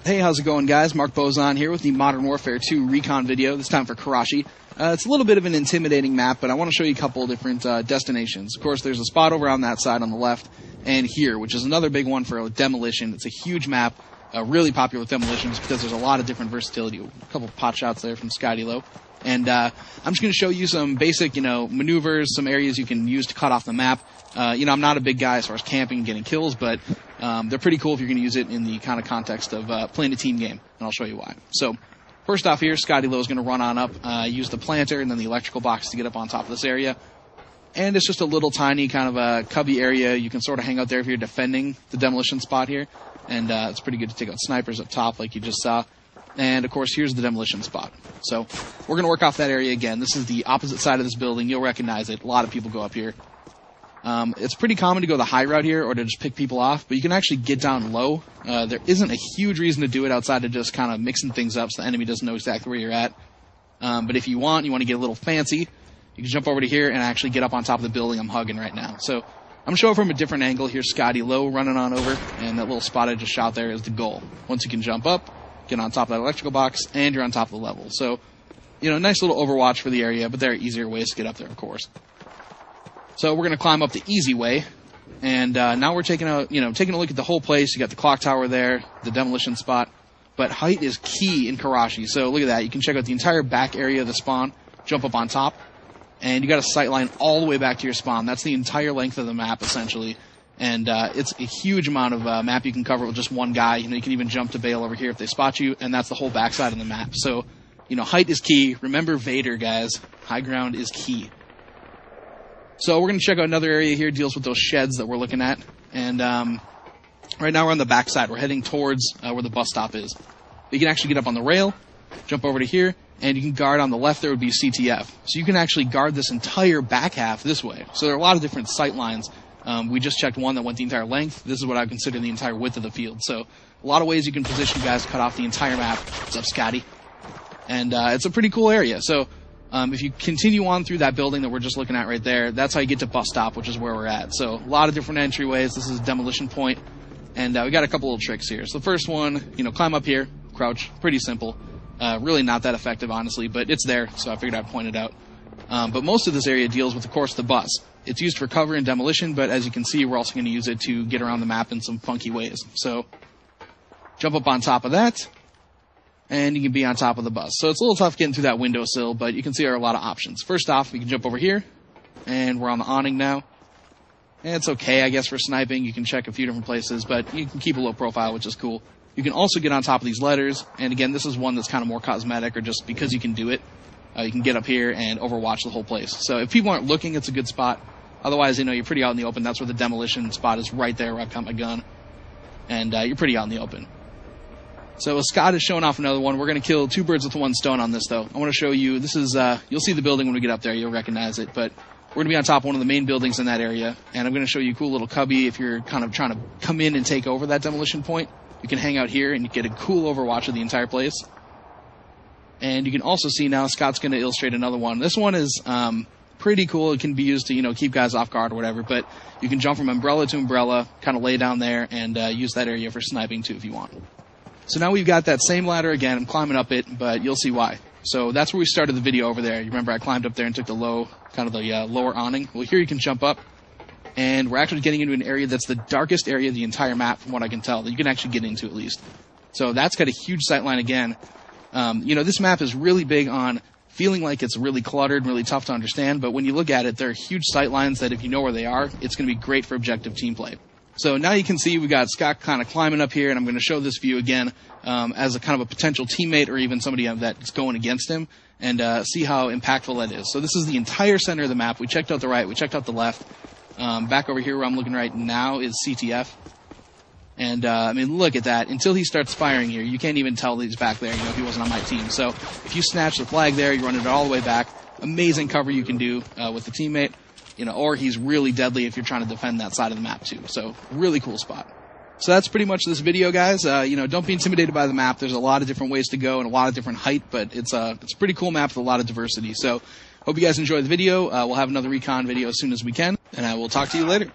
Hey, how's it going, guys? Mark Bozon here with the Modern Warfare 2 Recon video, this time for Karachi. It's a little bit of an intimidating map, but I want to show you a couple of different destinations. Of course, there's a spot over on that side on the left, and here, which is another big one for demolition. It's a huge map, really popular with demolitions because there's a lot of different versatility. A couple of pot shots there from Scotty Low. And I'm just going to show you some basic, maneuvers, some areas you can use to cut off the map. I'm not a big guy as far as camping and getting kills, but they're pretty cool if you're going to use it in the kind of context of playing a team game, and I'll show you why. So, first off here, Scotty Low is going to run on up, use the planter and then the electrical box to get up on top of this area. And it's just a little tiny kind of a cubby area. You can sort of hang out there if you're defending the demolition spot here. And it's pretty good to take out snipers up top like you just saw. And, of course, here's the demolition spot. So we're going to work off that area again. This is the opposite side of this building. You'll recognize it. A lot of people go up here. It's pretty common to go the high route here or to just pick people off, but you can actually get down low. There isn't a huge reason to do it outside of just kind of mixing things up so the enemy doesn't know exactly where you're at. But if you want to get a little fancy, you can jump over to here and actually get up on top of the building I'm hugging right now. So I'm going to show it from a different angle. Here's Scotty Low running on over, and that little spot I just shot there is the goal. Once you can jump up, get on top of that electrical box, and you're on top of the level. So, nice little overwatch for the area, but there are easier ways to get up there, of course. So we're going to climb up the easy way, and now we're taking a look at the whole place. You got the clock tower there, the demolition spot, but height is key in Karachi. So look at that. You can check out the entire back area of the spawn, jump up on top, and you got a sight line all the way back to your spawn. That's the entire length of the map, essentially. And it's a huge amount of map you can cover with just one guy. You can even jump to bail over here if they spot you, and that's the whole backside of the map. So, height is key. Remember Vader, guys. High ground is key. So we're going to check out another area here. Deals with those sheds that we're looking at. And right now we're on the backside. We're heading towards where the bus stop is. You can actually get up on the rail, jump over to here, and you can guard on the left. There would be CTF. So you can actually guard this entire back half this way. So there are a lot of different sight lines. We just checked one that went the entire length. This is what I consider the entire width of the field. So a lot of ways you can position guys to cut off the entire map. What's up, Scotty? And it's a pretty cool area. So if you continue on through that building that we're just looking at right there, that's how you get to bus stop, which is where we're at. So a lot of different entryways. This is a demolition point. And we got a couple little tricks here. So the first one, climb up here, crouch. Pretty simple. Really not that effective, honestly, but it's there, so I figured I'd point it out. But most of this area deals with, of course, the bus. It's used for cover and demolition, but as you can see, we're also going to use it to get around the map in some funky ways. So, jump up on top of that, and you can be on top of the bus. So it's a little tough getting through that windowsill, but you can see there are a lot of options. First off, we can jump over here, and we're on the awning now. And it's okay, I guess, for sniping. You can check a few different places, but you can keep a low profile, which is cool. You can also get on top of these letters, and again, this is one that's kind of more cosmetic, or just because you can do it. You can get up here and overwatch the whole place. So if people aren't looking, it's a good spot. Otherwise, you're pretty out in the open. That's where the demolition spot is, right there where I've got my gun. And you're pretty out in the open. So Scott is showing off another one. We're going to kill two birds with one stone on this, though. I want to show you, this is, you'll see the building when we get up there. You'll recognize it. But we're going to be on top of one of the main buildings in that area. And I'm going to show you a cool little cubby if you're kind of trying to come in and take over that demolition point. You can hang out here and you get a cool overwatch of the entire place. And you can also see now Scott's going to illustrate another one. This one is pretty cool. It can be used to, keep guys off guard or whatever. But you can jump from umbrella to umbrella, kind of lay down there, and use that area for sniping, too, if you want. So now we've got that same ladder again. I'm climbing up it, but you'll see why. So that's where we started the video over there. You remember I climbed up there and took the lower awning. Well, here you can jump up. And we're actually getting into an area that's the darkest area of the entire map, from what I can tell, that you can actually get into at least. So that's got a huge sight line again. This map is really big on feeling like it's really cluttered, really tough to understand, but when you look at it, there are huge sight lines that if you know where they are, it's going to be great for objective team play. So now you can see we got Scott kind of climbing up here, and I'm going to show this view again as a kind of a potential teammate or even somebody that's going against him, and see how impactful that is. So this is the entire center of the map. We checked out the right, we checked out the left. Back over here where I'm looking right now is CTF. And, look at that. Until he starts firing here, you can't even tell that he's back there, if he wasn't on my team. So if you snatch the flag there, you run it all the way back. Amazing cover you can do with the teammate. Or he's really deadly if you're trying to defend that side of the map, too. So really cool spot. So that's pretty much this video, guys. Don't be intimidated by the map. There's a lot of different ways to go and a lot of different height, but it's a pretty cool map with a lot of diversity. So hope you guys enjoyed the video. We'll have another Recon video as soon as we can, and I will talk to you later.